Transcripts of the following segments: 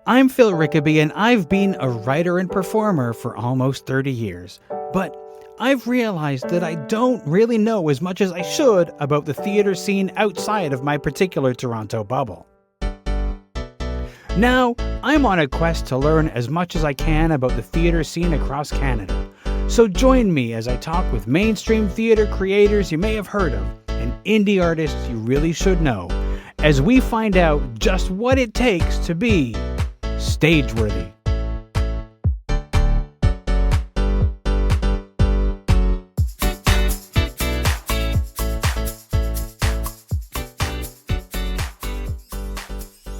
I'm Phil Rickaby, and I've been a writer and performer for almost 30 years. But I've realized that I don't really know as much as I should about the theatre scene outside of my particular Toronto bubble. Now, I'm on a quest to learn as much as I can about the theatre scene across Canada. So join me as I talk with mainstream theatre creators you may have heard of and indie artists you really should know, as we find out just what it takes to be Stageworthy.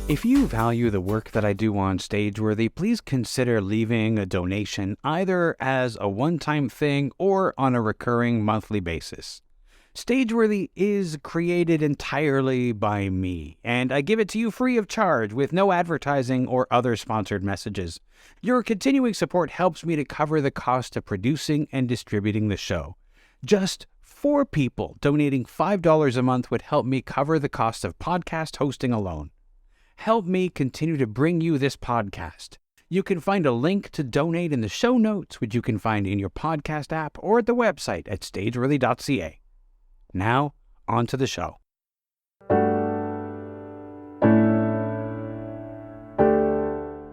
If you value the work that I do on Stageworthy, please consider leaving a donation either as a one-time thing or on a recurring monthly basis. Stageworthy is created entirely by me, and I give it to you free of charge with no advertising or other sponsored messages. Your continuing support helps me to cover the cost of producing and distributing the show. Just 4 people donating $5 a month would help me cover the cost of podcast hosting alone. Help me continue to bring you this podcast. You can find a link to donate in the show notes, which you can find in your podcast app or at the website at stageworthy.ca. Now, on to the show.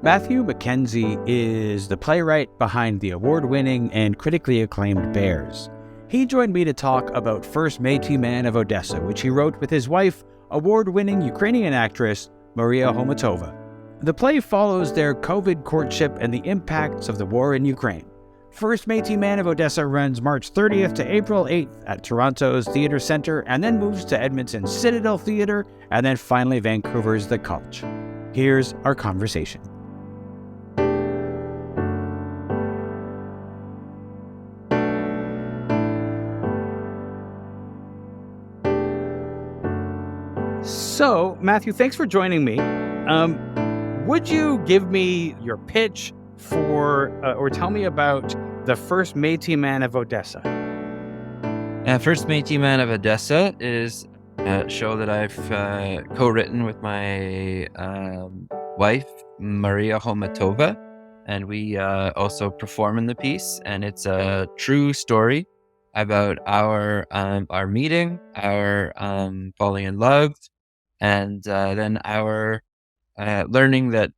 Matthew Mackenzie is the playwright behind the award-winning and critically acclaimed Bears. He joined me to talk about First Métis Man of Odesa, which he wrote with his wife, award-winning Ukrainian actress Maria Homatova. The play follows their COVID courtship and the impacts of the war in Ukraine. First Métis Man of Odesa runs March 30th to April 8th at Toronto's Theatre Centre and then moves to Edmonton's Citadel Theatre and then finally Vancouver's The Cultch. Here's our conversation. So, Matthew, thanks for joining me. Would you give me your pitch for, or tell me about the First Métis Man of Odesa? First Métis Man of Odesa is a show that I've co-written with my wife, Maria Homatova, and we also perform in the piece. And it's a true story about our meeting, our falling in love, and then our learning that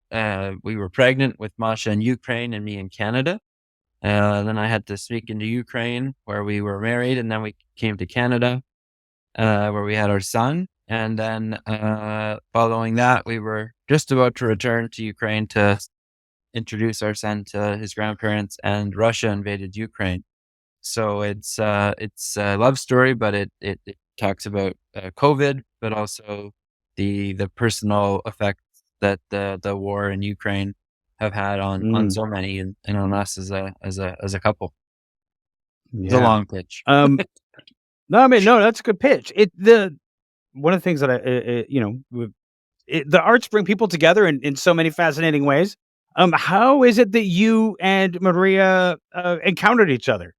we were pregnant with Masha in Ukraine and me in Canada. Then I had to sneak into Ukraine where we were married, and then we came to Canada where we had our son. And then following that, we were just about to return to Ukraine to introduce our son to his grandparents, and Russia invaded Ukraine. So it's a love story, but it talks about COVID, but also the personal effects that the war in Ukraine have had on so many and on us as a couple. Yeah. It's a long pitch. No, that's a good pitch. One of the things that the arts bring people together in so many fascinating ways. How is it that you and Maria encountered each other?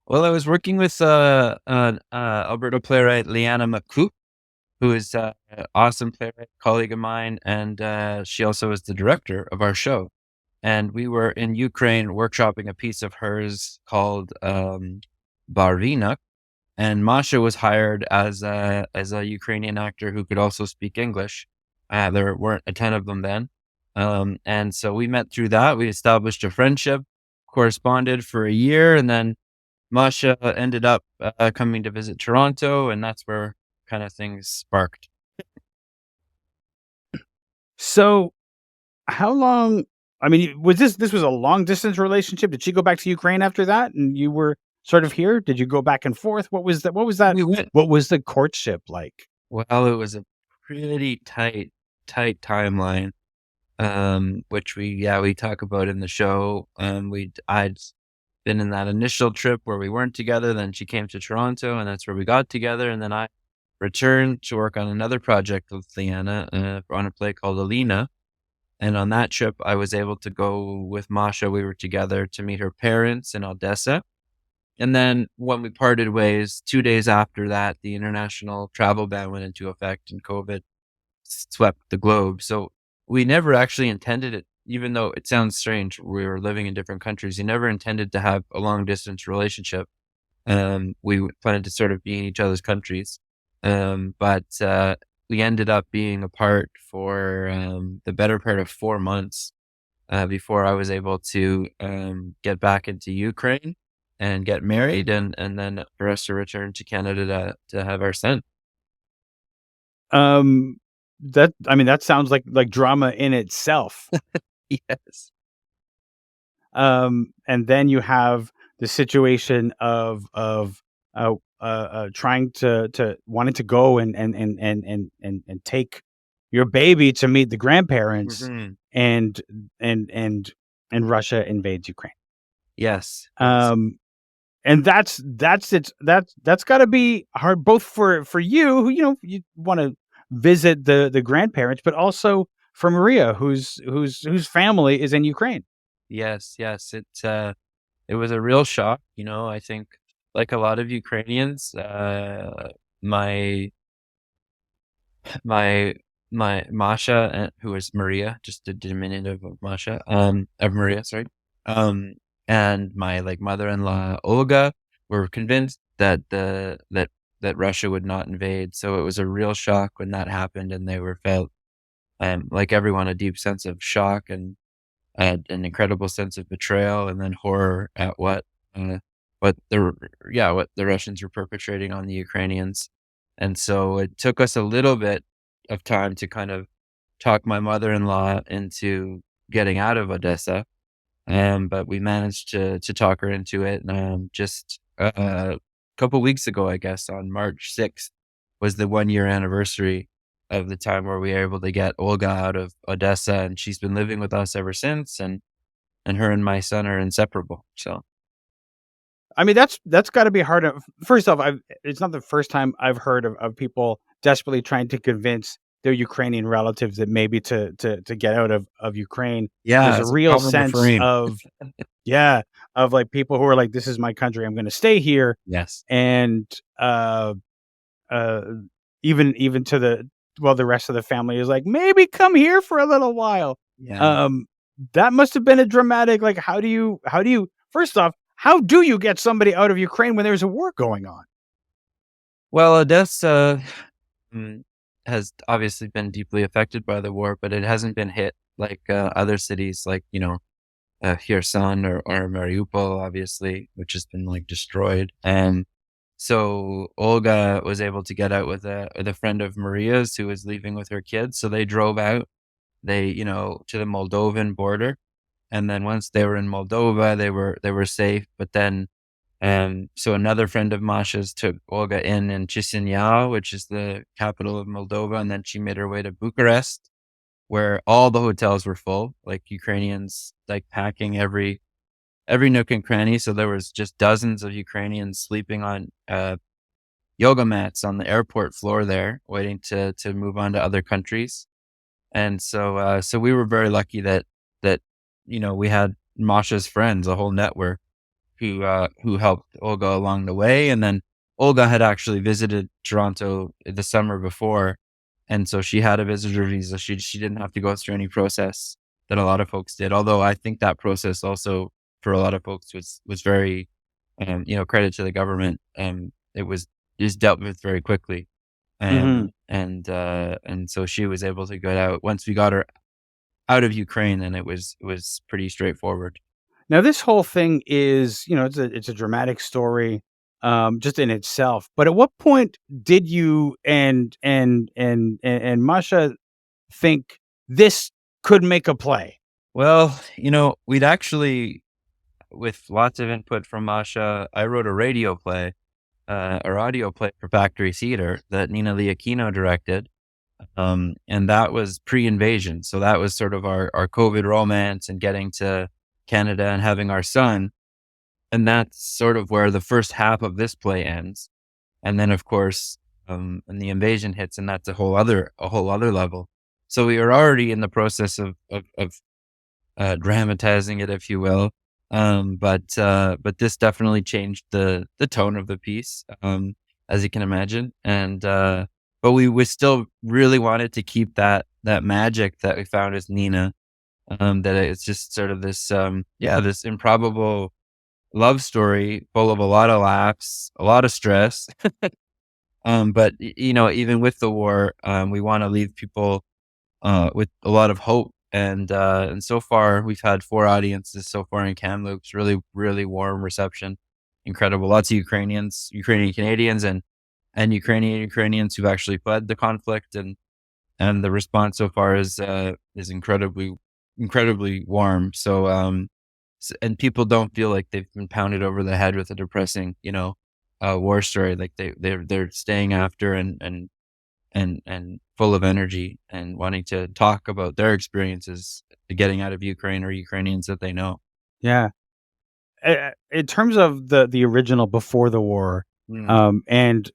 Well, I was working with Alberta playwright Liana McCoop, who is an awesome playwright, colleague of mine, and she also is the director of our show. And we were in Ukraine workshopping a piece of hers called Vanichka, and Masha was hired as a Ukrainian actor who could also speak English. There weren't a ton of them then, and so we met through that. We established a friendship, corresponded for a year, and then Masha ended up coming to visit Toronto, and that's where kind of things sparked. So, how long? I mean, was this was a long distance relationship? Did she go back to Ukraine after that, and you were sort of here? Did you go back and forth? What was that? What was that? What was the courtship like? Well, it was a pretty tight timeline, which we talk about in the show. I'd been in that initial trip where we weren't together. Then she came to Toronto, and that's where we got together. And then I returned to work on another project with Liana on a play called Alina. And on that trip, I was able to go with Masha. We were together to meet her parents in Odesa. And then when we parted ways, 2 days after that, the international travel ban went into effect and COVID swept the globe. So we never actually intended it, even though it sounds strange. We were living in different countries. We never intended to have a long distance relationship. We planned to sort of be in each other's countries. But we ended up being apart for the better part of 4 months before I was able to get back into Ukraine and get married, and then for us to return to Canada to have our son. That sounds like drama in itself. Yes. And then you have the situation of trying to wanting to go and take your baby to meet the grandparents, Mhm. and and Russia invades Ukraine. Yes. Um, and that's got to be hard, both for you, who you want to visit the grandparents, but also for Maria, whose family is in Ukraine. Yes, yes. It was a real shock. I think, like a lot of Ukrainians, my my my Masha, who is Maria, just a diminutive of Masha, of Maria, sorry, and my like mother-in-law Olga were convinced that Russia would not invade. So it was a real shock when that happened, and they were felt, like everyone, a deep sense of shock and an incredible sense of betrayal, and then horror at uh, what the Russians were perpetrating on the Ukrainians. And so it took us a little bit of time to kind of talk my mother-in-law into getting out of Odessa, but we managed to talk her into it. Just a couple weeks ago, I guess, on March 6th, was the 1 year anniversary of the time where we were able to get Olga out of Odessa, and she's been living with us ever since. And her and my son are inseparable. So I mean, that's got to be hard. First off, it's not the first time I've heard of people desperately trying to convince their Ukrainian relatives that maybe to get out of Ukraine. yeah, There's a it's a real common sense refrain. of, yeah, of like people who are like, this is my country, I'm going to stay here, Yes. and uh, even to the rest of the family is like, maybe come here for a little while. Yeah. Um, that must have been a dramatic. Like, how do you first off, how do you get somebody out of Ukraine when there's a war going on? Well, Odessa has obviously been deeply affected by the war, but it hasn't been hit like other cities, like Kherson or Mariupol, obviously, which has been like destroyed. And so Olga was able to get out with a friend of Maria's who was leaving with her kids. So they drove out, to the Moldovan border. And then once they were in Moldova, they were safe. But then, so another friend of Masha's took Olga in Chisinau, which is the capital of Moldova, and then she made her way to Bucharest, where all the hotels were full, like Ukrainians like packing every nook and cranny. So there was just dozens of Ukrainians sleeping on yoga mats on the airport floor there, waiting to move on to other countries. And so we were very lucky that we had Masha's friends, a whole network who helped Olga along the way. And then Olga had actually visited Toronto the summer before, and so she had a visitor visa. She didn't have to go through any process that a lot of folks did. Although I think that process also for a lot of folks was very, credit to the government. It was just dealt with very quickly. Mhm. And so she was able to get out once we got her out of Ukraine, and it was pretty straightforward. Now this whole thing is, it's a dramatic story, just in itself. But at what point did you and Masha think this could make a play? Well, we'd actually, with lots of input from Masha, I wrote a radio play, or audio play for Factory Theater that Nina Liakino directed. And that was pre-invasion. So that was sort of our COVID romance and getting to Canada and having our son. And that's sort of where the first half of this play ends. And then of course, and the invasion hits, and that's a whole other level. So we were already in the process of dramatizing it, if you will. But this definitely changed the tone of the piece, as you can imagine. And but we still really wanted to keep that that magic that we found as Nina. That it's just sort of this this improbable love story full of a lot of laughs, a lot of stress. But even with the war, we want to leave people with a lot of hope. And so far, we've had 4 audiences so far in Kamloops. Really, really warm reception, incredible. Lots of Ukrainian Canadians, and Ukrainians who've actually fled the conflict, and the response so far is incredibly warm. So and people don't feel like they've been pounded over the head with a depressing war story. Like they're staying after and full of energy and wanting to talk about their experiences getting out of Ukraine or Ukrainians that they know. Yeah. In terms of the original before the war, and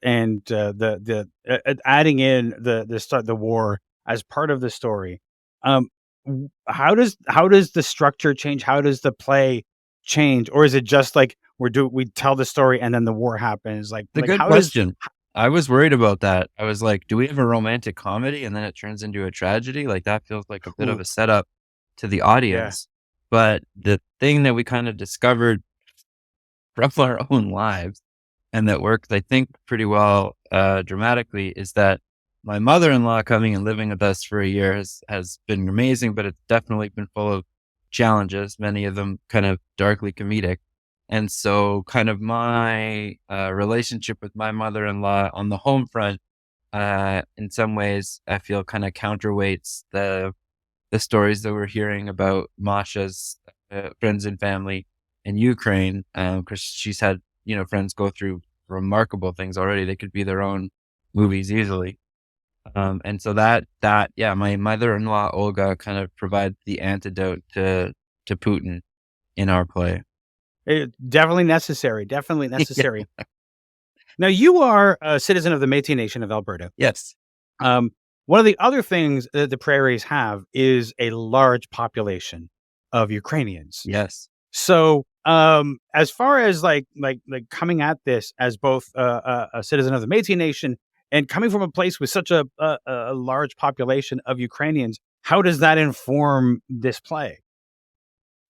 adding in the war as part of the story, how does the structure change? How does the play change, or is it just like we tell the story and then the war happens? The good how does question. I was worried about that. I was like, do we have a romantic comedy and then it turns into a tragedy? Like that feels like a bit of a setup to the audience. But the thing that we kind of discovered from our own lives and that works, I think, pretty well dramatically is that my mother-in-law coming and living with us for a year has been amazing, but it's definitely been full of challenges, many of them kind of darkly comedic. And so kind of my relationship with my mother-in-law on the home front, in some ways, I feel kind of counterweights the stories that we're hearing about Masha's friends and family in Ukraine, because she's had, friends go through remarkable things already. They could be their own movies easily. And so my mother-in-law, Olga, kind of provides the antidote to Putin in our play. Definitely necessary. Definitely necessary. Yeah. Now, you are a citizen of the Métis Nation of Alberta. Yes. One of the other things that the prairies have is a large population of Ukrainians. Yes. So, as far as like coming at this as both a citizen of the Métis Nation and coming from a place with such a large population of Ukrainians, how does that inform this play?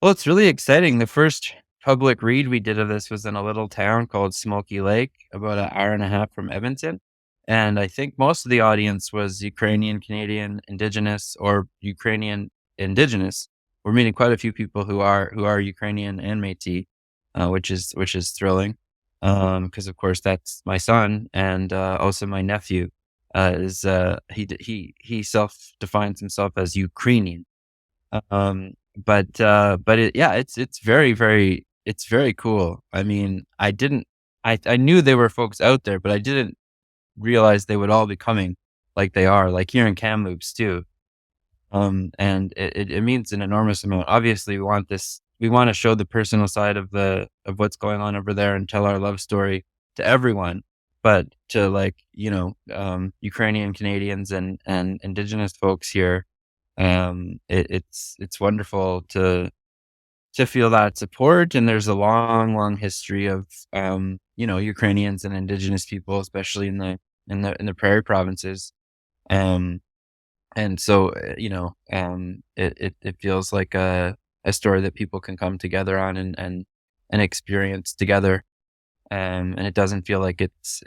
Well, it's really exciting. The first public read we did of this was in a little town called Smoky Lake, about an hour and a half from Edmonton. And I think most of the audience was Ukrainian, Canadian, Indigenous, or Ukrainian Indigenous. We're meeting quite a few people who are Ukrainian and Métis, which is thrilling. Because of course that's my son and also my nephew. He self-defines himself as Ukrainian. But it's very cool. I mean, I knew there were folks out there, but I didn't realize they would all be coming like they are, like here in Kamloops too. And it means an enormous amount. Obviously, we want to show the personal side of what's going on over there and tell our love story to everyone. But to Ukrainian Canadians and Indigenous folks here, it's wonderful to feel that support. And there's a long history of Ukrainians and Indigenous people, especially in the prairie provinces. And so it feels like a story that people can come together on and experience together. And it doesn't feel like it's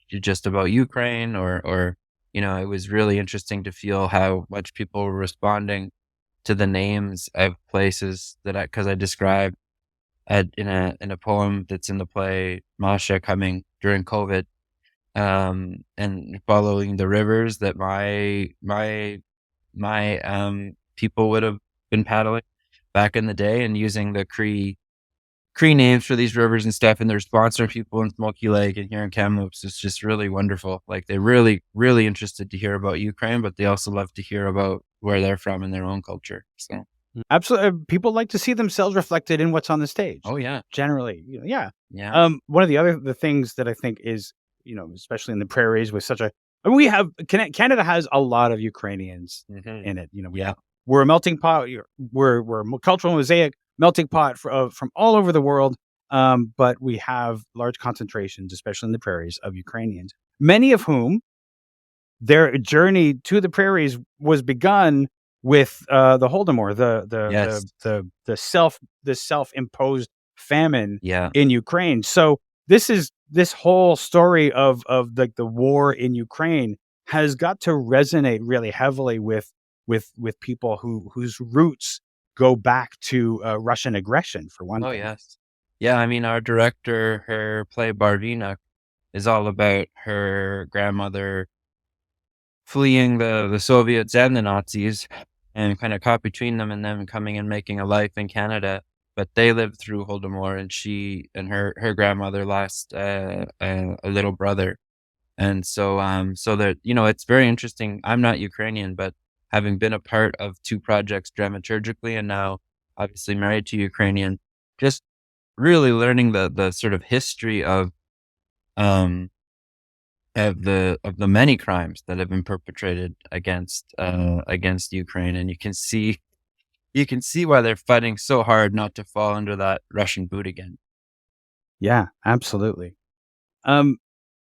just about Ukraine or it was really interesting to feel how much people were responding to the names of places because I described in a poem that's in the play, Masha coming during COVID, and following the rivers that my people would have been paddling back in the day, and using the Cree names for these rivers and stuff, and their sponsor people in Smoky Lake and here in Kamloops is just really wonderful. Like they're really, really interested to hear about Ukraine, but they also love to hear about where they're from and their own culture. So absolutely, people like to see themselves reflected in what's on the stage. Oh yeah, generally, yeah. One of the things that I think is especially in the prairies with such a we have Canada has a lot of Ukrainians in it. We're a melting pot. We're a cultural mosaic melting pot from all over the world. But we have large concentrations, especially in the prairies, of Ukrainians, many of whom their journey to the prairies was begun with the Holodomor, Yes. the self-imposed famine Yeah. in Ukraine. So this whole story of the war in Ukraine has got to resonate really heavily with people whose roots go back to Russian aggression, for one Oh, thing. yes. Yeah, I mean, our director, her play Barvina is all about her grandmother fleeing the Soviets and the Nazis and kind of caught between them and them coming and making a life in Canada. But they lived through Holodomor, and she and her grandmother lost a little brother. And so that, it's very interesting. I'm not Ukrainian, but having been a part of two projects dramaturgically and now obviously married to Ukrainian, just really learning the sort of history um of the many crimes that have been perpetrated against Ukraine, and you can see why they're fighting so hard not to fall under that Russian boot again. Yeah, absolutely. Um,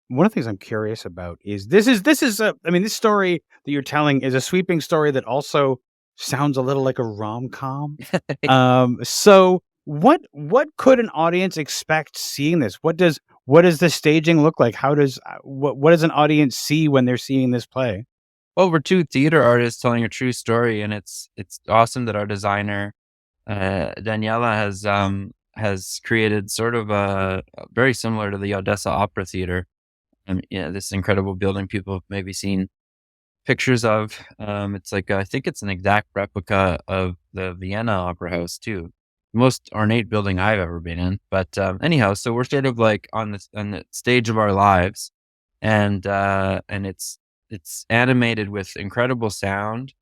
One of the things I'm curious about is this is I mean, this story that you're telling is a sweeping story that also sounds a little like a rom-com. So what could an audience expect seeing this? What does the staging look like? How does what does an audience see when they're seeing this play? Well, we're two theater artists telling a true story, and it's awesome that our designer Daniela has created sort of a very similar to the Odesa Opera Theater. Yeah, this incredible building people have maybe seen pictures of. It's like I think it's an exact replica of the Vienna Opera House too. Most ornate building I've ever been in. But anyhow, so we're sort of like on the stage of our lives, and it's animated with incredible sound.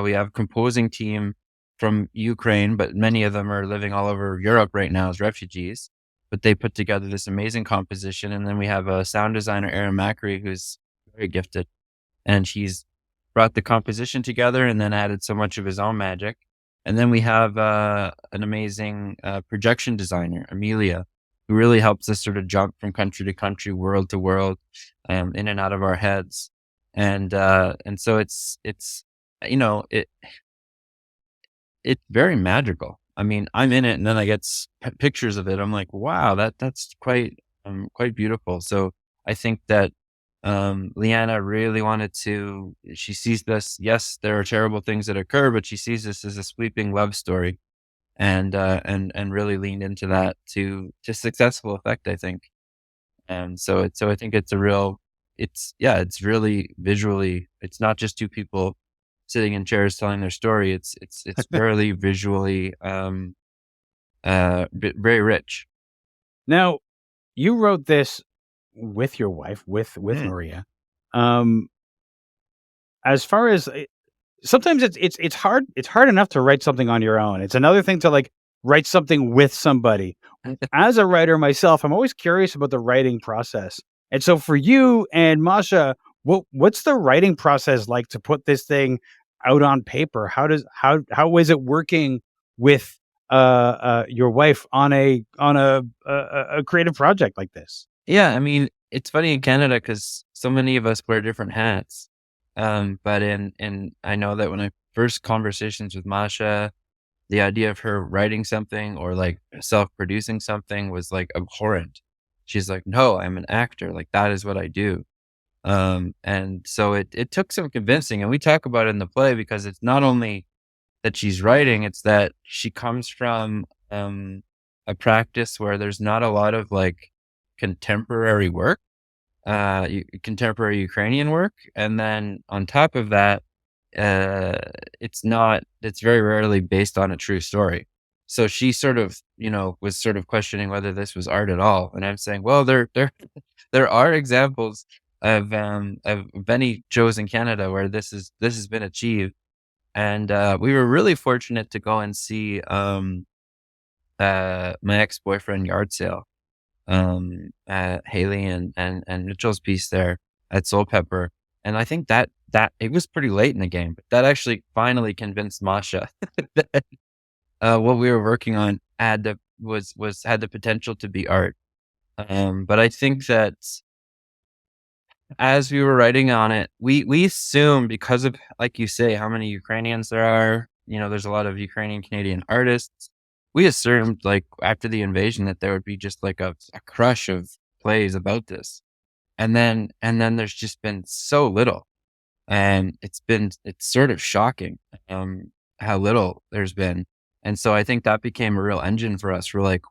We have a composing team from Ukraine, but many of them are living all over Europe right now as refugees. But they put together this amazing composition, and then we have a sound designer, Aaron Macri, who's very gifted, and he's brought the composition together and then added so much of his own magic. And then we have an amazing projection designer, Amelia, who really helps us sort of jump from country to country, world to world, in and out of our heads. And so it's you know it it's very magical. I mean, I'm in it, and then I get pictures of it. I'm like, wow, that's quite beautiful. So I think that Leanna really wanted to. She sees this. Yes, there are terrible things that occur, but she sees this as a sweeping love story, and really leaned into that to successful effect, I think. And so I think it's a real. It's really visually. It's not just two people sitting in chairs telling their story. It's fairly visually very rich. Now, you wrote this with your wife, with Mm. Maria. Um, as far as sometimes it's hard enough to write something on your own. It's another thing to like write something with somebody. As a writer myself, I'm always curious about the writing process. And so for you and Masha, what's the writing process like to put this thing out on paper? How is it working with your wife on a creative project like this? Yeah, I mean, it's funny in Canada because so many of us wear different hats. But in I know that when I first conversations with Masha, the idea of her writing something or like self-producing something was like abhorrent. She's like, no, I'm an actor. Like that is what I do. And so it took some convincing, and we talk about it in the play because it's not only that she's writing, it's that she comes from a practice where there's not a lot of like contemporary work, contemporary Ukrainian work, and then on top of that, uh, it's very rarely based on a true story. So she sort of, was sort of questioning whether this was art at all, and I'm saying, well, there are examples of many shows in Canada where this has been achieved, and we were really fortunate to go and see my ex-boyfriend yard sale, Haley and Mitchell's piece there at Soul Pepper. And I think that it was pretty late in the game, but that actually finally convinced Masha that what we were working on had the potential to be art. But I think that as we were writing on it, we assumed, because of, like you say, how many Ukrainians there are, there's a lot of Ukrainian Canadian artists. We assumed, like, after the invasion, that there would be just like a crush of plays about this. And then there's just been so little. And it's sort of shocking, how little there's been. And so I think that became a real engine for us. We're like,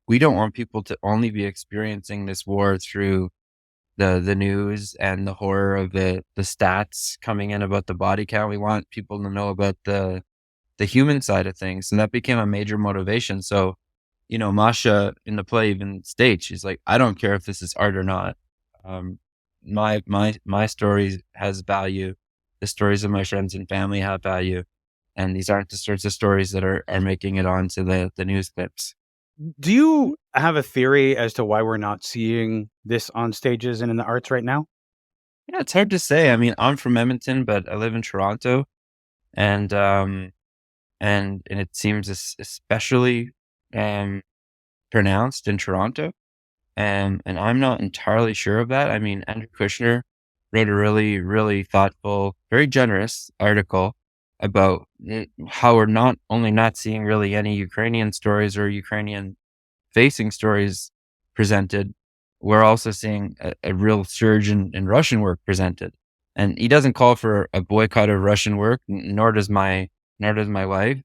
we don't want people to only be experiencing this war through the news and the horror of the stats coming in about the body count. We want people to know about the human side of things. And that became a major motivation. So, Masha in the play even states, she's like, I don't care if this is art or not. My story has value. The stories of my friends and family have value. And these aren't the sorts of stories that are making it onto the news clips. Do you have a theory as to why we're not seeing this on stages and in the arts right now? Yeah, it's hard to say. I mean, I'm from Edmonton, but I live in Toronto, and it seems especially pronounced in Toronto. And I'm not entirely sure of that. I mean, Andrew Kushner wrote a really, really thoughtful, very generous article about how we're not only not seeing really any Ukrainian stories or Ukrainian facing stories presented, we're also seeing a real surge in Russian work presented. And he doesn't call for a boycott of Russian work, nor does my wife.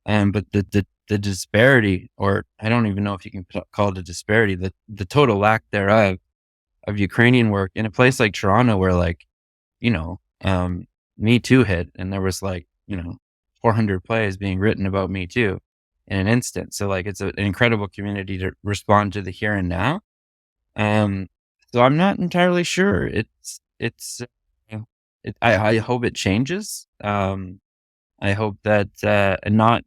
But the disparity, or I don't even know if you can call it a disparity, the total lack thereof of Ukrainian work in a place like Toronto, where, like, Me Too hit, and there was, like, 400 plays being written about Me Too in an instant. So, like, it's an incredible community to respond to the here and now. So I'm not entirely sure. I hope it changes. I hope that, and not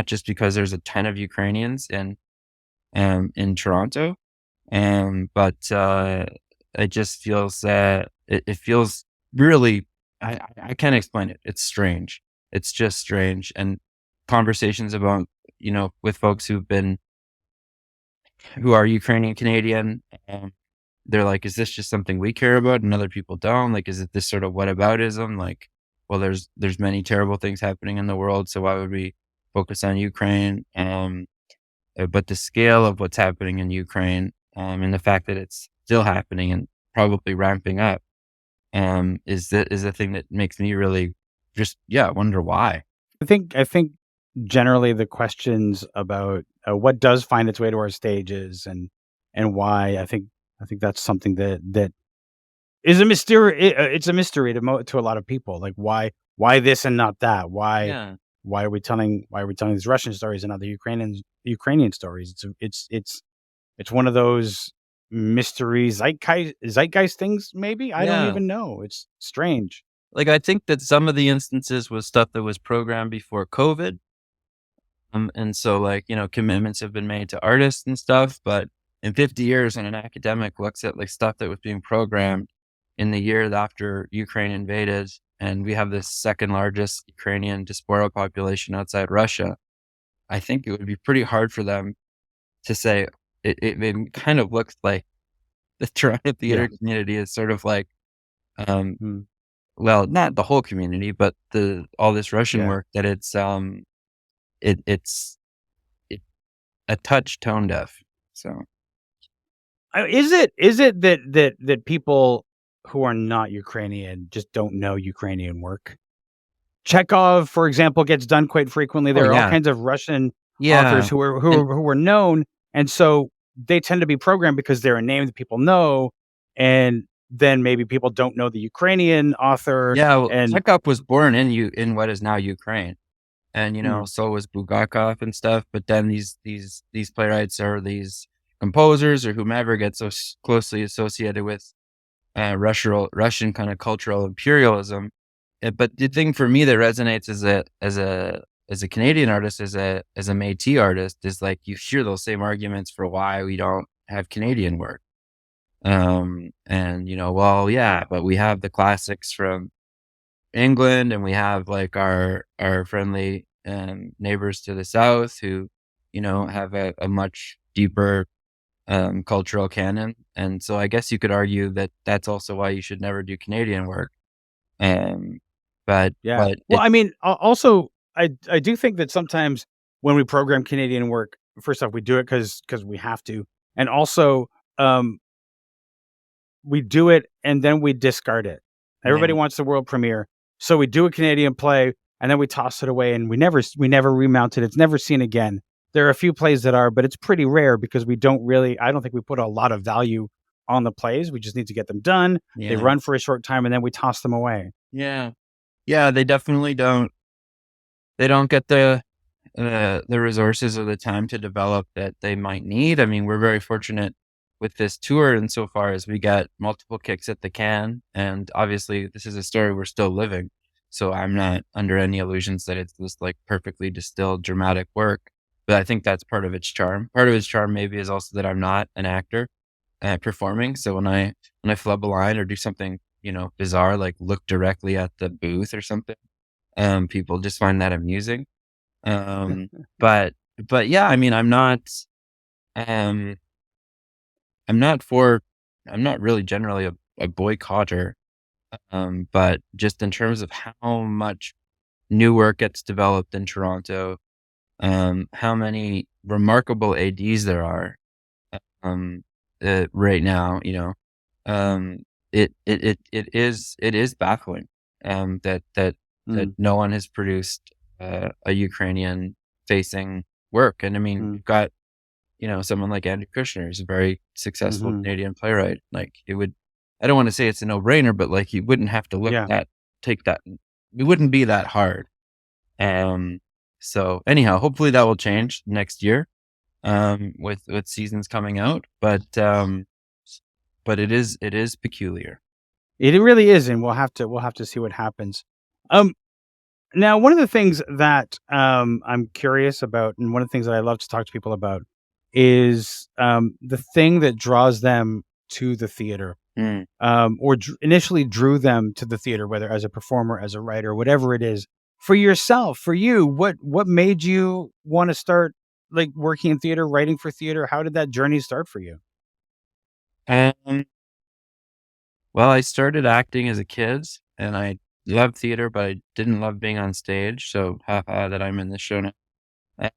just because there's a ton of Ukrainians in Toronto, but it just feels that it feels really, I can't explain it. It's strange. It's just strange. And conversations about, with folks who are Ukrainian Canadian, they're like, is this just something we care about and other people don't? Like, is it this sort of whataboutism? Like, well, there's many terrible things happening in the world, so why would we focus on Ukraine? But the scale of what's happening in Ukraine, and the fact that it's still happening and probably ramping up, is the thing that makes me really just wonder why. I think generally the questions about what does find its way to our stages and why, I think that's something that is a mystery. It's a mystery to a lot of people. Like, why this and not that? Yeah. Why are we telling these Russian stories and not the Ukrainian stories? It's one of those mystery zeitgeist things. Maybe, I don't Yeah. even know. It's strange. Like, I think that some of the instances was stuff that was programmed before COVID. And so, like, commitments have been made to artists and stuff, but in 50 years, when an academic looks at, like, stuff that was being programmed in the year after Ukraine invaded, and we have the second largest Ukrainian diaspora population outside Russia, I think it would be pretty hard for them to say it kind of looks like the Toronto theater community is sort of like, well, not the whole community, but all this Russian work, that it's a touch tone deaf. So Is it that people who are not Ukrainian just don't know Ukrainian work? Chekhov, for example, gets done quite frequently. There are all kinds of Russian authors who are known, and so they tend to be programmed because they're a name that people know, and then maybe people don't know the Ukrainian author. Yeah, well, and Chekhov was born in what is now Ukraine, and so was Bulgakov and stuff. But then these playwrights or these composers or whomever get so closely associated with Russian kind of cultural imperialism. But the thing for me that resonates as a Canadian artist, as a Métis artist, is like, you hear those same arguments for why we don't have Canadian work. And well, yeah, but we have the classics from England, and we have, like, our friendly neighbors to the south who, have a much deeper cultural canon. And so I guess you could argue that that's also why you should never do Canadian work. Um, but Yeah. but Well, it I mean, also, I do think that sometimes when we program Canadian work, first off, we do it because we have to, and also, um, we do it and then we discard it. Everybody yeah, wants the world premiere, so we do a Canadian play and then we toss it away and we never remount it. It's never seen again. There are a few plays that are, but it's pretty rare because we don't really. I don't think we put a lot of value on the plays. We just need to get them done. They yeah, run for a short time and then we toss them away. yeah, yeah. They definitely don't. They don't get the resources or the time to develop that they might need. I mean, we're very fortunate with this tour insofar as we got multiple kicks at the can, and obviously this is a story we're still living. So I'm not under any illusions that it's this like perfectly distilled dramatic work. But I think that's part of its charm. Part of its charm maybe is also that I'm not an actor performing. So when I flub a line or do something, bizarre, like look directly at the booth or something, people just find that amusing. Um, but but yeah, I mean, um, I'm not for, I'm not really generally a boycotter. But just in terms of how much new work gets developed in Toronto, how many remarkable ADs there are, um, right now, um, it is baffling, that Mm, no one has produced a Ukrainian facing work. And I mean, mm, you've got, someone like Andrew Kushner is a very successful mhm. Canadian playwright. Like it would, I don't want to say it's a no brainer, but like you wouldn't have to Yeah. take that. It wouldn't be that hard. Um, so anyhow, hopefully that will change next year, with seasons coming out. But it is peculiar. It really is, and we'll have to see what happens. Um, Now, one of the things that I'm curious about, and one of the things that I love to talk to people about, is the thing that draws them to the theater, Mm. or initially drew them to the theater, whether as a performer, as a writer, whatever it is. For yourself, for you, what made you want to start like working in theater, writing for theater? How did that journey start for you? Um, well, I started acting as a kid, and I loved theater, but I didn't love being on stage. So haha that I'm in this show now. Uh,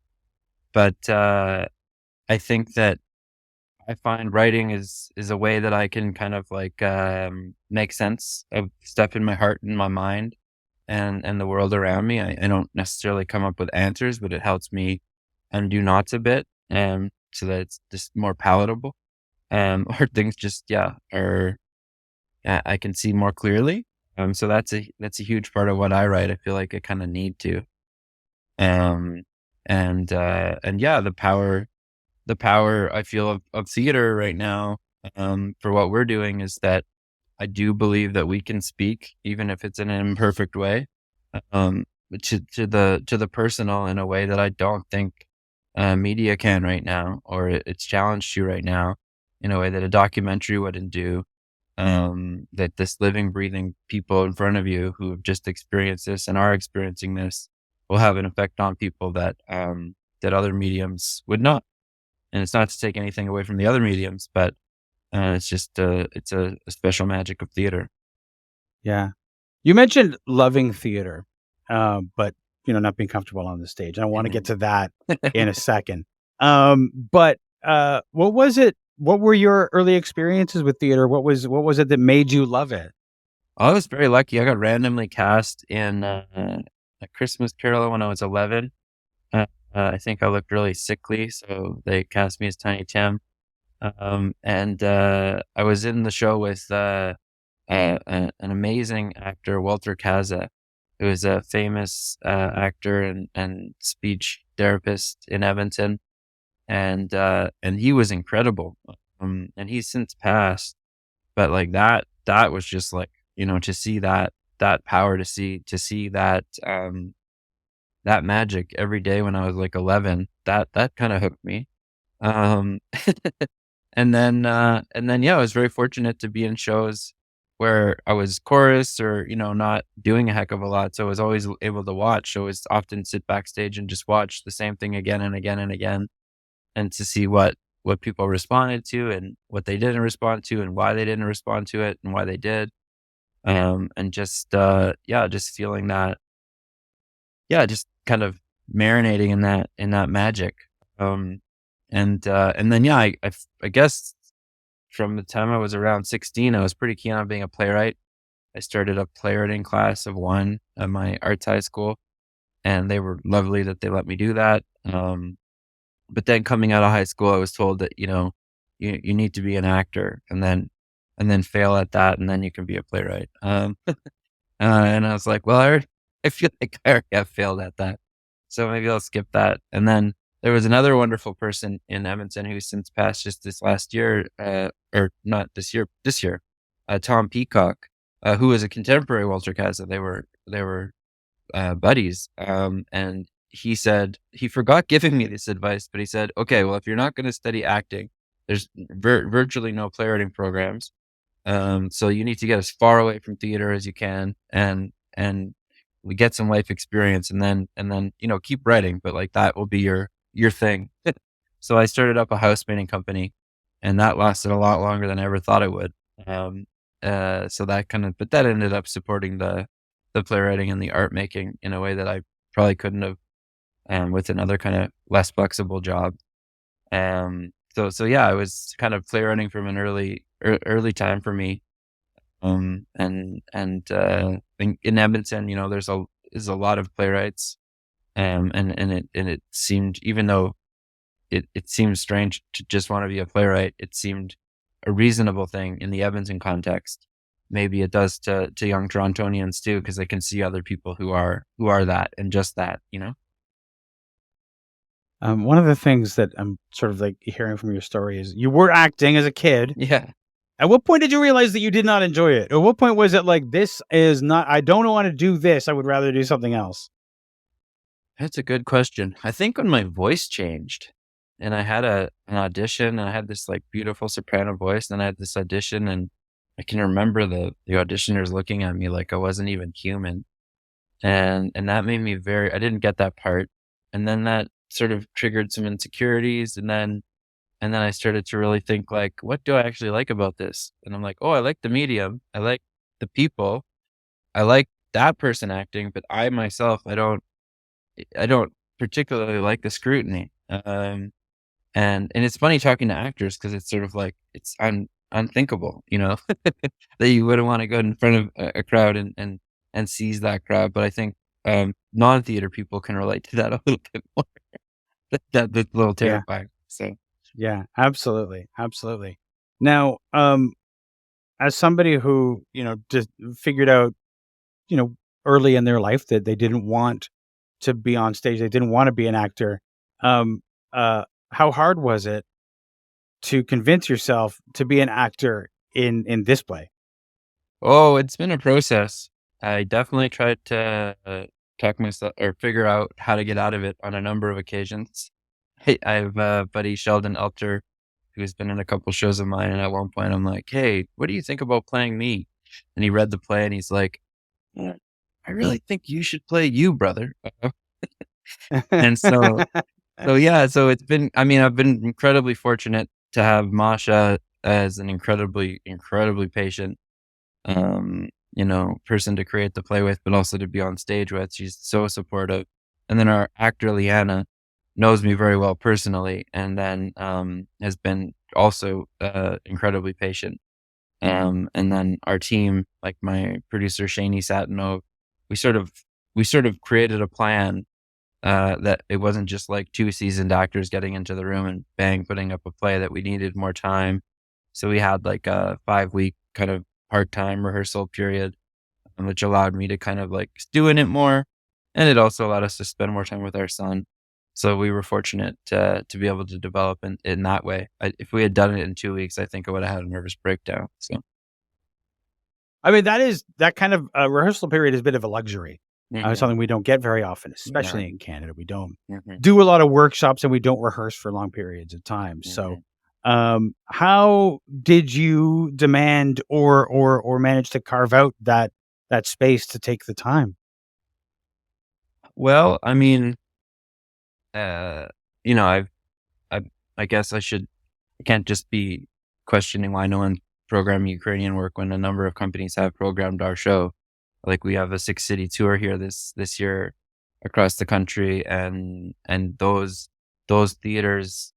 But I think that I find writing is a way that I can kind of like make sense of stuff in my heart and my mind, and the world around me. I don't necessarily come up with answers, but it helps me undo knots a bit, so that it's just more palatable. Or things just or I can see more clearly. So that's a huge part of what I write. I feel like I kind of need to. Um, and yeah, the power I feel of theater right now, for what we're doing is that I do believe that we can speak, even if it's in an imperfect way, um, to the personal in a way that I don't think media can right now, or it's challenged to right now in a way that a documentary wouldn't do. That this living, breathing people in front of you who have just experienced this and are experiencing this will have an effect on people that other mediums would not. And it's not to take anything away from the other mediums, but it's just it's a special magic of theater. Yeah. You mentioned loving theater, but not being comfortable on the stage. I want to get Mhm. to that in a second. But what was it? What were your early experiences with theater? What was it that made you love it? I was very lucky. I got randomly cast in A Christmas Carol when I was 11. I think I looked really sickly, so they cast me as Tiny Tim. And I was in the show with an amazing actor, Walter Kaza, who is a famous actor and speech therapist in Edmonton, and he was incredible. And he's since passed, but like that was just like, to see that power, to see that magic every day when I was like 11. That kind of hooked me. Um, and then yeah, I was very fortunate to be in shows where I was chorus or, not doing a heck of a lot. So I was always able to watch. So I was often sit backstage and just watch the same thing again and again and again, and to see what people responded to and what they didn't respond to and why they didn't respond to it and why they did. And just just feeling that, just kind of marinating in that magic. And then I guess from the time I was around 16, I was pretty keen on being a playwright. I started a playwriting class of one at my arts high school, and they were lovely that they let me do that. But then coming out of high school, I was told that, you need to be an actor and then fail at that, and then you can be a playwright. And I was like, well, I feel like I already have failed at that, so maybe I'll skip that. And then there was another wonderful person in Edmonton who's since passed just this last year, or not this year, Tom Peacock, who was a contemporary Walter Casa. They were buddies. And he said he forgot giving me this advice, but he said, okay, well, if you're not going to study acting, there's virtually no playwriting programs. So you need to get as far away from theater as you can, and we get some life experience, and then keep writing, but like that will be your thing. So I started up a house painting company, and that lasted a lot longer than I ever thought it would. So but that ended up supporting the playwriting and the art making in a way that I probably couldn't have, with another kind of less flexible job. So yeah, I was kind of playwriting from an early time for me. In Edmonton, there's a lot of playwrights. And it seemed, even though it seemed strange to just want to be a playwright, it seemed a reasonable thing in the Edmonton context. Maybe it does to young Torontonians too, because they can see other people who are that and just that, One of the things that I'm sort of like hearing from your story is you were acting as a kid. Yeah. At what point did you realize that you did not enjoy it? At what point was it like, this is not, I don't want to do this, I would rather do something else? That's a good question. I think when my voice changed, and I had an audition, and I had this like beautiful soprano voice, and I had this audition, and I can remember the auditioners looking at me like I wasn't even human. And that made me I didn't get that part. And then that sort of triggered some insecurities. And then I started to really think like, what do I actually like about this? And I'm like, oh, I like the medium. I like the people. I like that person acting, but I myself, I don't particularly like the scrutiny. And it's funny talking to actors, because it's sort of like, it's unthinkable, that you wouldn't want to go in front of a crowd and seize that crowd. But I think non-theater people can relate to that a little bit more. That's a little terrifying. So yeah, absolutely. Now, as somebody who, just figured out, early in their life that they didn't want to be on stage, they didn't want to be an actor, how hard was it to convince yourself to be an actor in this play? Oh, it's been a process. I definitely tried to talk myself or figure out how to get out of it on a number of occasions. I have a buddy, Sheldon Elter, who's been in a couple shows of mine, and at one point I'm like, hey, what do you think about playing me? And he read the play, and he's like, I really think you should play you, brother. And so it's been, I've been incredibly fortunate to have Masha as an incredibly patient, person to create the play with, but also to be on stage with. She's so supportive. And then our actor, Liana, knows me very well personally, and then has been also incredibly patient. And then our team, like my producer, Shani Satinov, we sort of created a plan that it wasn't just like two seasoned actors getting into the room and bang, putting up a play, that we needed more time. So we had like a 5-week kind of part-time rehearsal period, which allowed me to kind of like stew in it more. And it also allowed us to spend more time with our son. So we were fortunate to be able to develop in that way. If we had done it in 2 weeks, I think I would have had a nervous breakdown. So, that kind of rehearsal period is a bit of a luxury. Something we don't get very often, especially in Canada. We don't do a lot of workshops, and we don't rehearse for long periods of time. So, how did you demand or manage to carve out that space to take the time? Well, I guess I should I can't just be questioning why no one programmed Ukrainian work when a number of companies have programmed our show. Like we have a 6-city tour here this year across the country, and those theaters,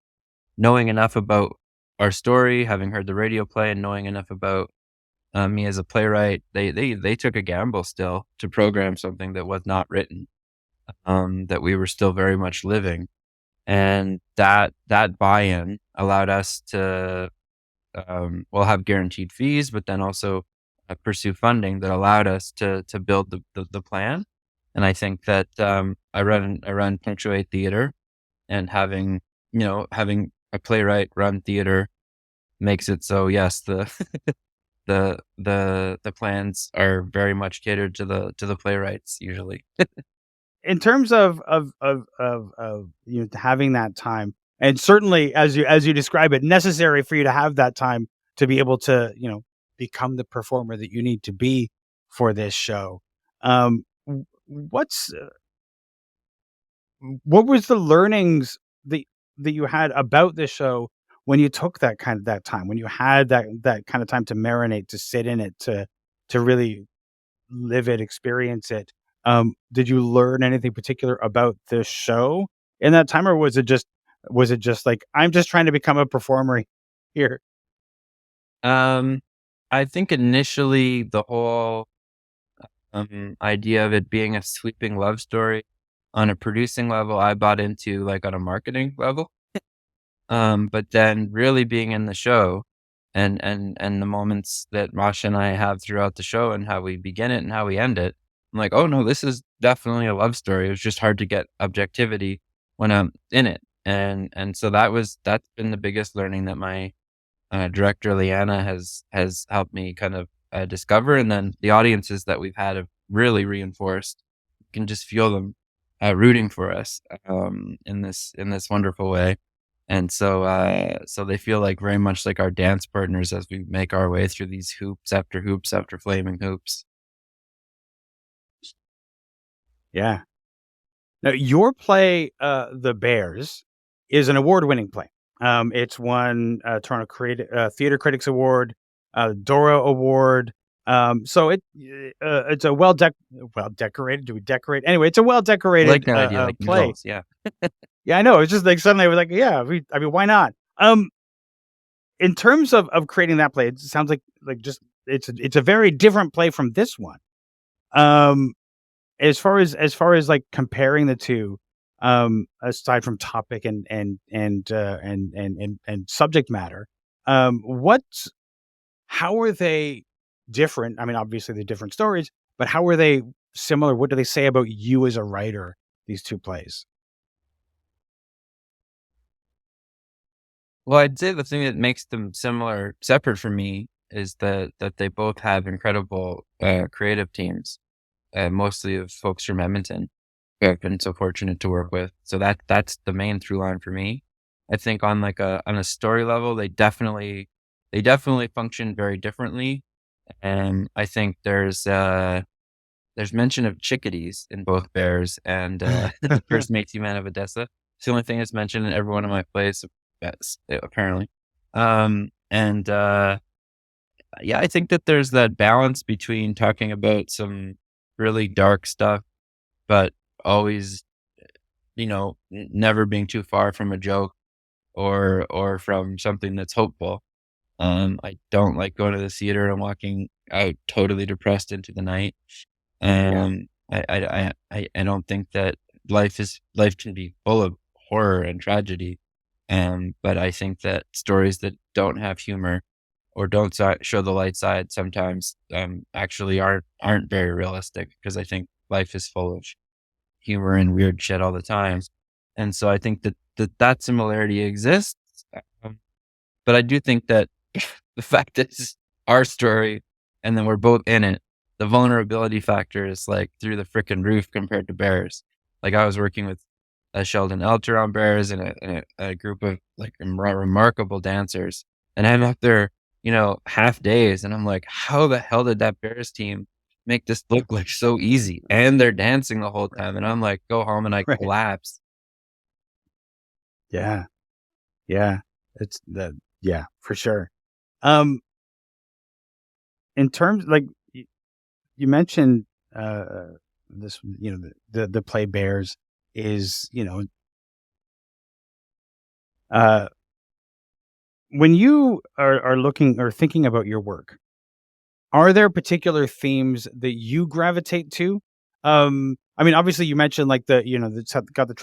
knowing enough about our story, having heard the radio play, and knowing enough about me as a playwright, they took a gamble still to program something that was not written, that we were still very much living, and that buy-in allowed us to have guaranteed fees, but then also pursue funding that allowed us to build the plan. And I think that I run Punctuate Theater, and having a playwright run theater makes it so, yes, the the plans are very much catered to the playwrights usually. In terms of having that time, and certainly as you describe it, necessary for you to have that time to be able to become the performer that you need to be for this show. What's what was the learnings that you had about the show when you took that time, when you had that kind of time to marinate, to sit in it, to really live it, experience it? Did you learn anything particular about this show in that time, or was it just like, I'm just trying to become a performer here? I think initially the whole idea of it being a sweeping love story on a producing level, I bought into, like, on a marketing level. But then really being in the show, and the moments that Masha and I have throughout the show, and how we begin it and how we end it, I'm like, oh no, this is definitely a love story. It was just hard to get objectivity when I'm in it, and so that's been the biggest learning that my director Leanna has helped me kind of discover, and then the audiences that we've had have really reinforced. You can just feel them rooting for us in this wonderful way. And so they feel like very much like our dance partners as we make our way through these hoops after flaming hoops. Yeah. Now, your play, The Bears, is an award-winning play. It's won Toronto Theatre Critics Award, Dora Award. So it's a well decorated. Do we decorate? Anyway, it's a well I decorated like that idea, like play. noodles, yeah. Yeah, I know. It's just like suddenly I was like, yeah, I mean, why not? In terms of creating that play, it sounds like just it's a very different play from this one. As far as like comparing the two, aside from topic and subject matter, how are they different? I mean, obviously they're different stories, but how are they similar? What do they say about you as a writer, these two plays? Well, I'd say the thing that makes them separate from me, is that they both have incredible creative teams, mostly of folks from Edmonton, who I've been so fortunate to work with. So that's the main through line for me. I think on a story level, they definitely function very differently. And I think there's mention of chickadees in both Bears and the first Métis Man of Odesa. It's the only thing that's mentioned in every one of my plays, yes, apparently. And yeah, I think that there's that balance between talking about some really dark stuff, but always, never being too far from a joke, or from something that's hopeful. I don't like going to the theater and walking out totally depressed into the night. I don't think that life can be full of horror and tragedy. But I think that stories that don't have humor, or don't show the light side sometimes, actually aren't very realistic, because I think life is full of humor and weird shit all the time. And so I think that similarity exists. But I do think that the fact that it's our story, and then we're both in it, the vulnerability factor is like through the freaking roof compared to Bears. Like, I was working with Sheldon Elter on Bears, and a group of like remarkable dancers, and I'm up there, half days, and I'm like, how the hell did that Bears team make this look like so easy? And they're dancing the whole time, and I'm like, go home, and I Right. collapse. Yeah. Yeah. It's Yeah, for sure. In terms like you mentioned this, the play Bears is, uh when you are looking or thinking about your work, are there particular themes that you gravitate to? I mean, obviously, you mentioned like that's got the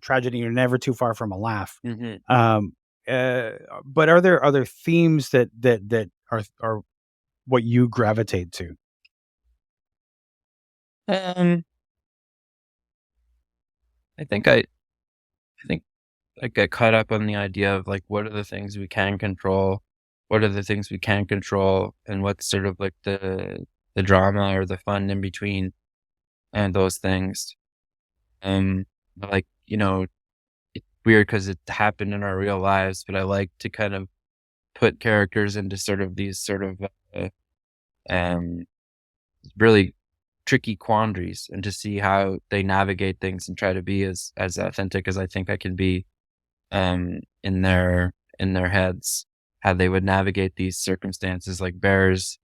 tragedy. You're never too far from a laugh. Hmm. Um, uh, but are there other themes that are what you gravitate to? Um, I think I think I get caught up on the idea of like what are the things we can control, what are the things we can't control, and what's sort of like the drama or the fun in between and those things. Um, like it's weird because it happened in our real lives, but I like to kind of put characters into sort of these sort of uh, um really tricky quandaries and to see how they navigate things and try to be as authentic as I think I can be in their heads, how they would navigate these circumstances. Like Bears,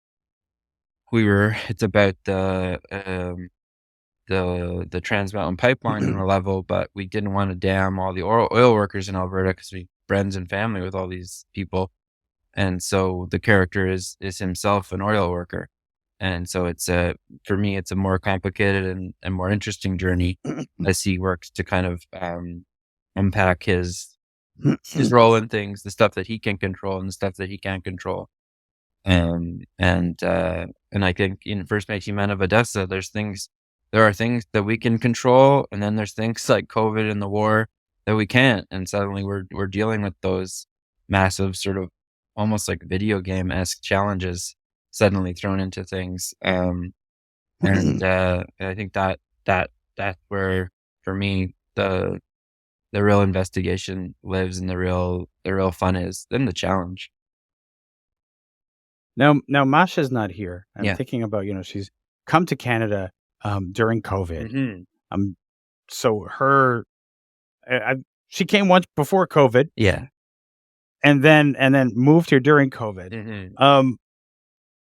it's about the Trans Mountain Pipeline on a level, but we didn't want to dam all the oil workers in Alberta because we friends and family with all these people. And so the character is himself an oil worker. And so for me, it's a more complicated and more interesting journey as he works to kind of unpack his role in things, the stuff that he can control and the stuff that he can't control. And I think in First Métis Man of Odesa, there are things that we can control, and then there's things like COVID and the war that we can't. And suddenly we're dealing with those massive sort of almost like video game-esque challenges suddenly thrown into things. And I think that's where for me the real investigation lives and the real fun is, then the challenge. Now Masha's not here. I'm Yeah. thinking about, she's come to Canada during COVID. Hmm. Um, so she came once before COVID, Yeah. and then moved here during COVID. Hmm.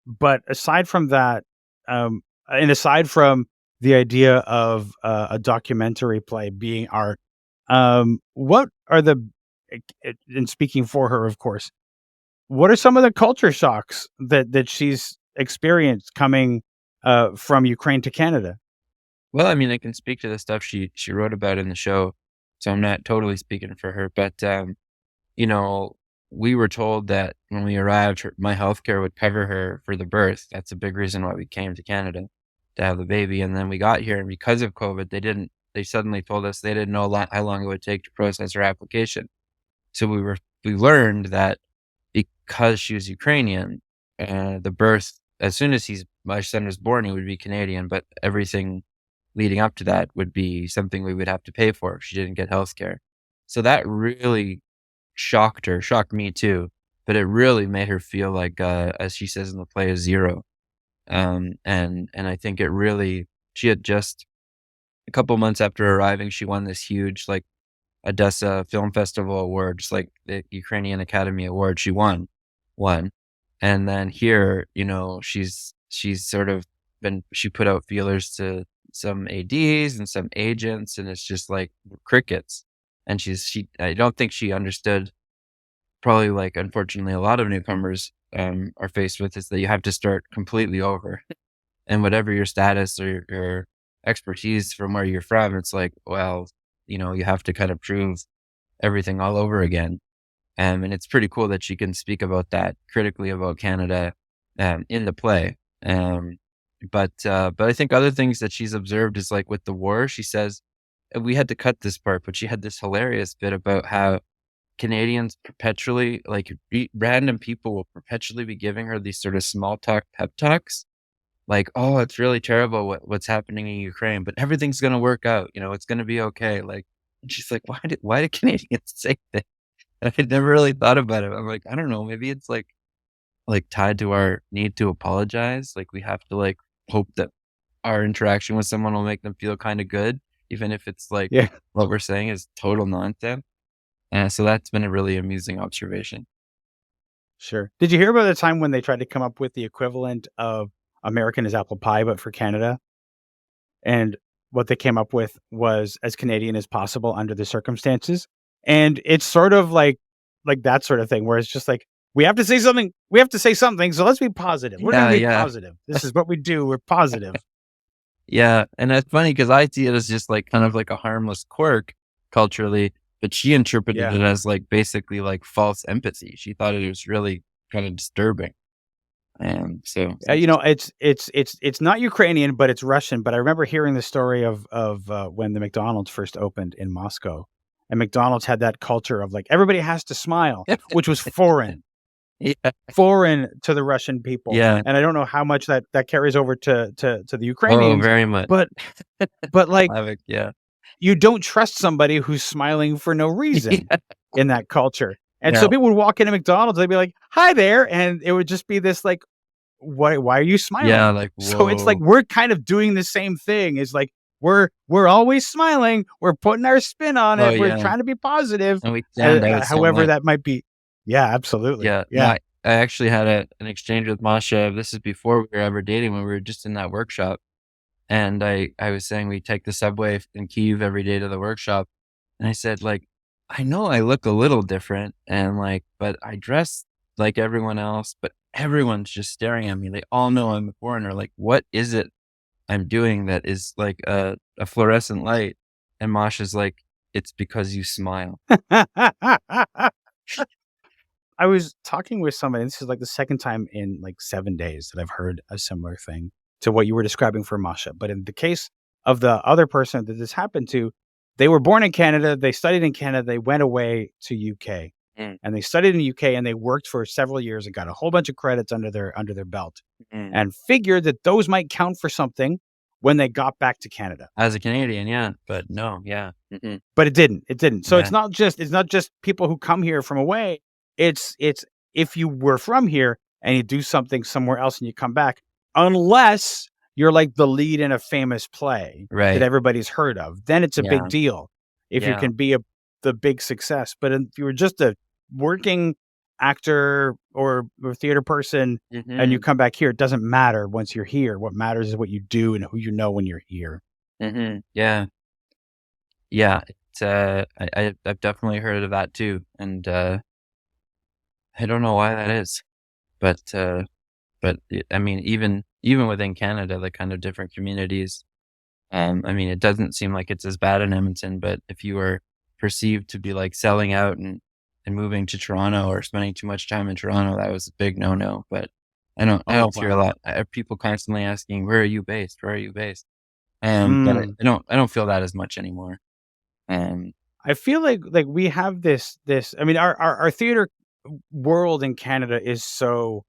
But aside from that, and aside from the idea of a documentary play being art, what are and speaking for her, of course, what are some of the culture shocks that she's experienced coming from Ukraine to Canada? Well, I mean, I can speak to the stuff she wrote about in the show, so I'm not totally speaking for her. But you know, we were told that when we arrived, my healthcare would cover her for the birth. That's a big reason why we came to Canada to have the baby. And then we got here, and because of COVID, they didn't. They suddenly told us they didn't know how long it would take to process her application. So we learned that because she was Ukrainian, the birth as soon as my son was born, he would be Canadian, but everything leading up to that would be something we would have to pay for if she didn't get health care. So that really shocked her, shocked me too, but it really made her feel like, as she says in the play, a zero. And I think she had just a couple months after arriving, she won this huge like Odesa Film Festival award, just like the Ukrainian Academy Award. She won, and then here, she's sort of she put out feelers to some ADs and some agents, and it's just like crickets. And I don't think she understood. Probably like unfortunately, a lot of newcomers are faced with is that you have to start completely over, and whatever your status or your expertise from where you're from, it's like, well, you have to kind of prove everything all over again. And it's pretty cool that she can speak about that critically about Canada in the play. But I think other things that she's observed is like with the war, she says, we had to cut this part, but she had this hilarious bit about how Canadians perpetually, like random people will perpetually be giving her these sort of small talk pep talks. Like, oh, it's really terrible what's happening in Ukraine, but everything's going to work out. It's going to be okay. Like, and she's like, why do Canadians say that? And I'd never really thought about it. I'm like, I don't know. Maybe it's like tied to our need to apologize. Like we have to like hope that our interaction with someone will make them feel kind of good, even if it's like Yeah. what we're saying is total nonsense. And so that's been a really amusing observation. Sure. Did you hear about the time when they tried to come up with the equivalent of American is apple pie, but for Canada? And what they came up with was as Canadian as possible under the circumstances. And it's sort of like that sort of thing where it's just like, we have to say something. We have to say something. So let's be positive. We're going Yeah, to be yeah, positive. This is what we do. We're positive. yeah. And that's funny because I see it as just like kind of like a harmless quirk culturally, but she interpreted Yeah. it as like basically like false empathy. She thought it was really kind of disturbing. And so, It's not Ukrainian, but it's Russian. But I remember hearing the story of when the McDonald's first opened in Moscow, and McDonald's had that culture of like everybody has to smile, which was foreign yeah, to the Russian people. yeah. And I don't know how much that carries over to the Oh, Ukrainians, very much. but like Yeah. you don't trust somebody who's smiling for no reason Yeah. in that culture. And so Yeah. people would walk into McDonald's, they'd be like, "Hi there," and it would just be this like, why are you smiling? Yeah, like, So it's like whoa. we're kind of doing the same thing. It's like we're always smiling. We're putting our spin on Oh, it. We're yeah. trying to be positive. And we stand out so However much. that might be. Yeah, absolutely. Yeah. No, Yeah. I actually had an exchange with Masha. This is before we were ever dating, when we were just in that workshop. And I was saying we take the subway in Kyiv every day to the workshop. And I said, like, I know I look a little different and like, but I dress like everyone else, but everyone's just staring at me. They all know I'm a foreigner. Like, what is it I'm doing that is like a fluorescent light? And Masha's like, it's because you smile. I was talking with somebody. This is like the second time in like 7 days that I've heard a similar thing to what you were describing for Masha. But in the case of the other person that this happened to, they were born in Canada. They studied in Canada. They went away to UK Mm, and they studied in UK and they worked for several years and got a whole bunch of credits under their belt mm. and figured that those might count for something when they got back to Canada. As a Canadian, yeah, but no, yeah. Mm-mm. But it didn't. It didn't. So Yeah. it's not just people who come here from away. It's if you were from here and you do something somewhere else and you come back, unless you're like the lead in a famous play that Right. everybody's heard of, then it's a Yeah. big deal. If you Yeah. can be the big success. But if you were just a working actor or theater person and you Mm-hmm. come back here, it doesn't matter once you're here. What matters is what you do and who you know when you're here. Mm-hmm. Yeah. Yeah. It's, I've definitely heard of that too. And, I don't know why that is, but I mean, even within Canada, the kind of different communities, I mean, it doesn't seem like it's as bad in Edmonton, but if you were perceived to be like selling out and moving to Toronto or spending too much time in Toronto, that was a big no-no. But I Oh, don't hear a wow. lot. I have people constantly asking, "Where are you based? Where are you based?" But Mm. I don't feel that as much anymore. Um, I feel like we have this. I mean, our theater world in Canada is so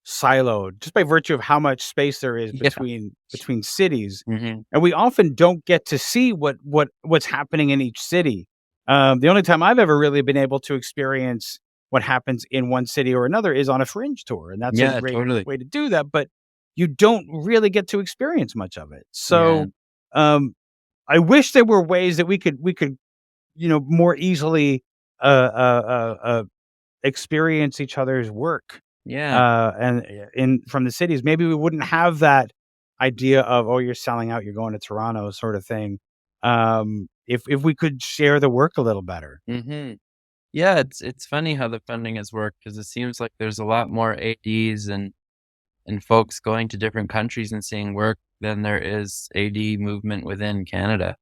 siloed just by virtue of how much space there is yeah. between cities, Hmm. and we often don't get to see what's happening in each city. The only time I've ever really been able to experience what happens in one city or another is on a fringe tour, and that's a Yeah, great totally. way to do that. But you don't really get to experience much of it. Yeah. So, um, I wish there were ways that we could more easily uh, uh, experience each other's work Yeah. and in from the cities. Maybe we wouldn't have that idea of, oh, you're selling out, you're going to Toronto sort of thing. If we could share the work a little better. Hmm. Yeah, it's funny how the funding has worked because it seems like there's a lot more ADs and folks going to different countries and seeing work than there is AD movement within Canada.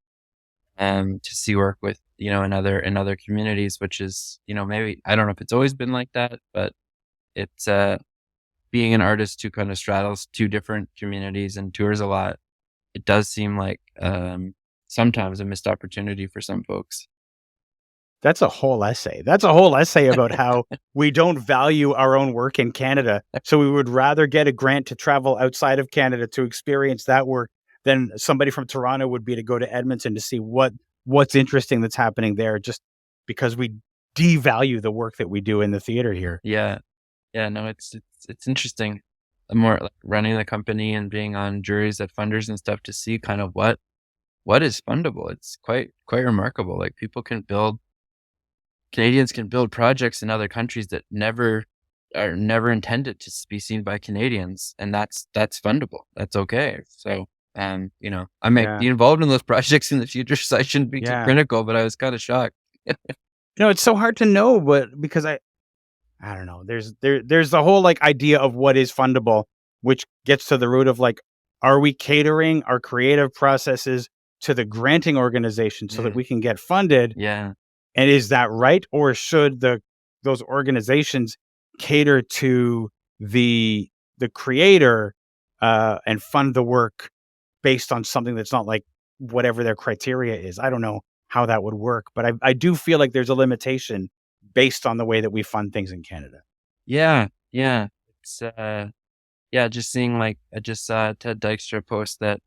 To see work with, in other communities, which is, maybe, I don't know if it's always been like that, but it's, being an artist who kind of straddles two different communities and tours a lot. It does seem like, sometimes a missed opportunity for some folks. That's a whole essay. That's a whole essay about how we don't value our own work in Canada. So we would rather get a grant to travel outside of Canada to experience that work than somebody from Toronto would be to go to Edmonton to see what's interesting that's happening there, just because we devalue the work that we do in the theater here. Yeah. Yeah, no, it's interesting. The more like running the company and being on juries at funders and stuff to see kind of what is fundable. It's quite remarkable. Like Canadians can build projects in other countries that never are never intended to be seen by Canadians, and that's fundable. That's okay. So, you know, I might be involved in those projects in the future, so I shouldn't be too critical. But I was kind of shocked. It's so hard to know, but because I don't know. There's the whole like idea of what is fundable, which gets to the root of like, are we catering our creative processes to the granting organization so that we can get funded? Yeah. And is that right? Or should those organizations cater to the creator and fund the work based on something that's not like whatever their criteria is? I don't know how that would work, but I do feel like there's a limitation based on the way that we fund things in Canada. Yeah. It's just seeing like I just saw Ted Dykstra post that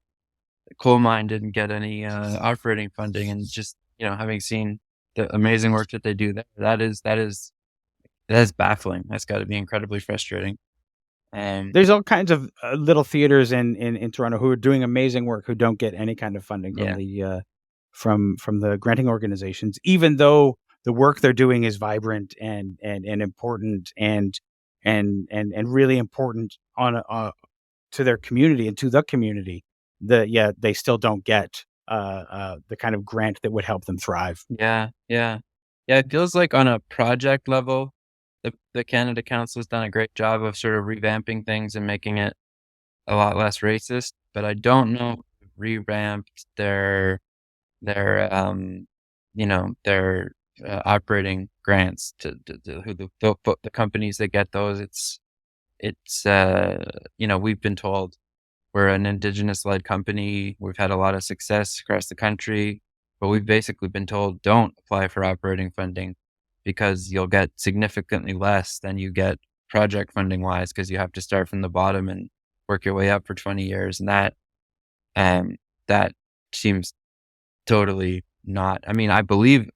the coal mine didn't get any operating funding, and just having seen the amazing work that they do there, that is baffling. That's got to be incredibly frustrating. There's all kinds of little theaters in Toronto who are doing amazing work who don't get any kind of funding from the from the granting organizations, even though the work they're doing is vibrant and important and really important to their community and to the community. They still don't get the kind of grant that would help them thrive. Yeah. It feels like on a project level, the Canada Council has done a great job of sort of revamping things and making it a lot less racist. But I don't know if they've revamped their operating grants to who the companies that get those. It's we've been told we're an Indigenous-led company. We've had a lot of success across the country, but we've basically been told don't apply for operating funding because you'll get significantly less than you get project funding-wise, because you have to start from the bottom and work your way up for 20 years. And that seems totally not. I mean, I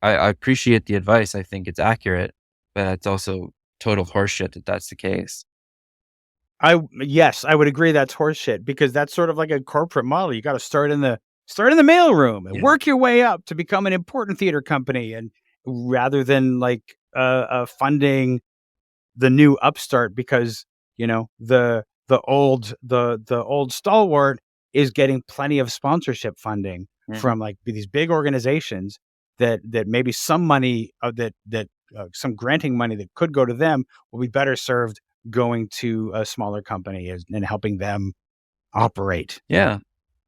appreciate the advice. I think it's accurate, but it's also total horseshit that that's the case. Yes, I would agree that's horseshit, because that's sort of like a corporate model. You got to start in the mailroom and work your way up to become an important theater company, and rather than like funding the new upstart, because the old stalwart is getting plenty of sponsorship funding from like these big organizations that maybe some money some granting money that could go to them will be better served going to a smaller company and helping them operate. Yeah.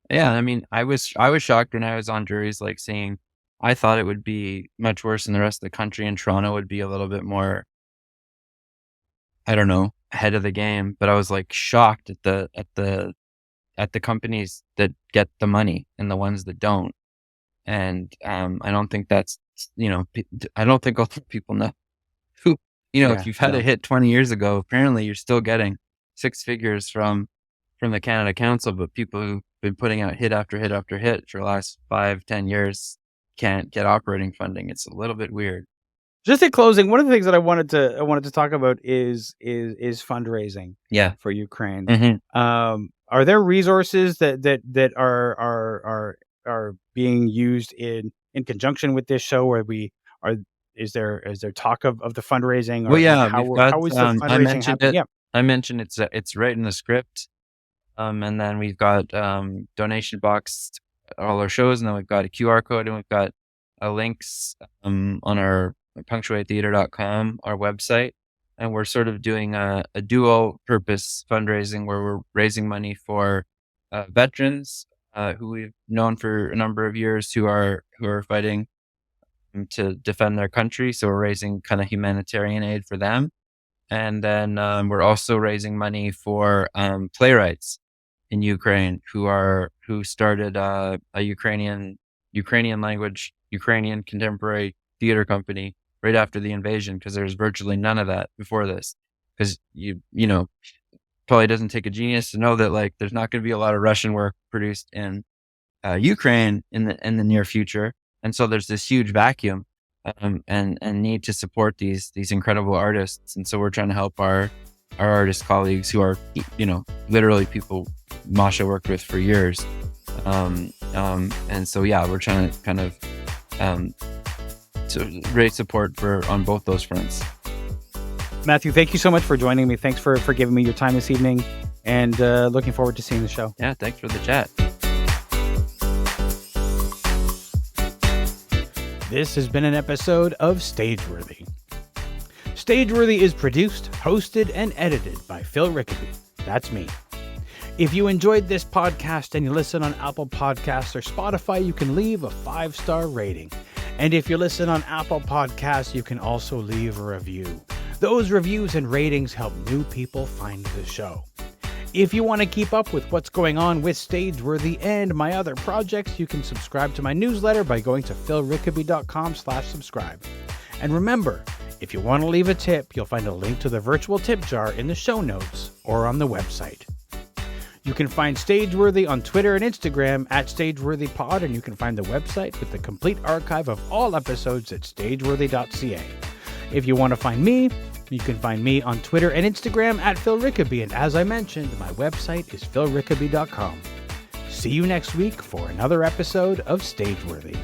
I mean, I was shocked when I was on juries, like seeing. I thought it would be much worse in the rest of the country, and Toronto would be a little bit more, I don't know, ahead of the game. But I was like shocked at the companies that get the money and the ones that don't. And I don't think that's I don't think other people know. Who if you've had a hit 20 years ago, apparently you're still getting six figures from the Canada Council, but people who've been putting out hit after hit after hit for the last 5-10 years can't get operating funding. It's a little bit weird. Just in closing, one of the things that I wanted to talk about is fundraising. Yeah. For Ukraine. Mm-hmm. Are there resources that are being used in conjunction with this show? Is there talk of the fundraising? Well, yeah, how is the fundraising happening? I mentioned it's right in the script. And then we've got donation box all our shows, and then we've got a QR code, and we've got links on our punctuatetheater.com, our website. And we're sort of doing a dual purpose fundraising where we're raising money for veterans who we've known for a number of years who are fighting to defend their country. So we're raising kind of humanitarian aid for them. And then we're also raising money for playwrights in Ukraine who started a Ukrainian language, Ukrainian contemporary theater company right after the invasion, because there's virtually none of that before this. Because probably doesn't take a genius to know that like there's not going to be a lot of Russian work produced in Ukraine in the near future, and so there's this huge vacuum and need to support these incredible artists. And so we're trying to help our artist colleagues who are literally people Masha worked with for years. And so we're trying to kind of to raise support on both those fronts. Matthew, thank you so much for joining me. Thanks for giving me your time this evening, and looking forward to seeing the show. Yeah, thanks for the chat. This has been an episode of Stageworthy. Stageworthy is produced, hosted, and edited by Phil Rickaby. That's me. If you enjoyed this podcast and you listen on Apple Podcasts or Spotify, you can leave a 5-star rating. And if you listen on Apple Podcasts, you can also leave a review. Those reviews and ratings help new people find the show. If you want to keep up with what's going on with Stageworthy and my other projects, you can subscribe to my newsletter by going to philrickaby.com/subscribe. And remember, if you want to leave a tip, you'll find a link to the virtual tip jar in the show notes or on the website. You can find Stageworthy on Twitter and Instagram at StageworthyPod, and you can find the website with the complete archive of all episodes at stageworthy.ca. If you want to find me, you can find me on Twitter and Instagram at Phil Rickaby, and as I mentioned, my website is philrickaby.com. See you next week for another episode of Stageworthy.